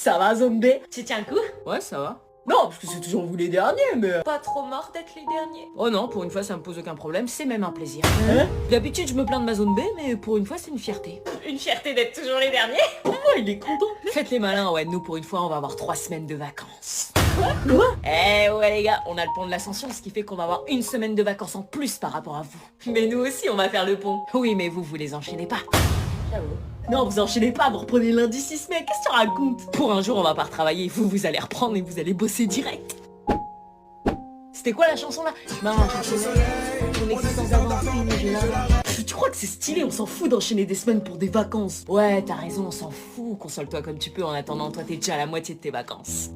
Ça va, zombie? Tu tiens le coup? Ouais, ça va. Non, parce que c'est toujours vous les derniers, mais... Pas trop mort d'être les derniers. Oh non, pour une fois, ça me pose aucun problème, c'est même un plaisir. Hein? D'habitude, je me plains de ma zone B, mais pour une fois, c'est une fierté. Une fierté d'être toujours les derniers. Oh, il est content. Faites les malins, ouais, nous, pour une fois, on va avoir 3 semaines de vacances. Quoi? Eh ouais, les gars, on a le pont de l'Ascension, ce qui fait qu'on va avoir 1 semaine de vacances en plus par rapport à vous. Mais nous aussi, on va faire le pont. Oui, mais vous les enchaînez pas. J'avoue. Non, vous enchaînez pas, vous reprenez lundi 6 mai, qu'est-ce que tu racontes? Pour un jour, on va pas retravailler, vous allez reprendre et vous allez bosser direct. C'était quoi la chanson là? Tu crois que c'est stylé? On s'en fout d'enchaîner des semaines pour des vacances. Ouais, t'as raison, on s'en fout. Console-toi comme tu peux en attendant, toi t'es déjà à la moitié de tes vacances.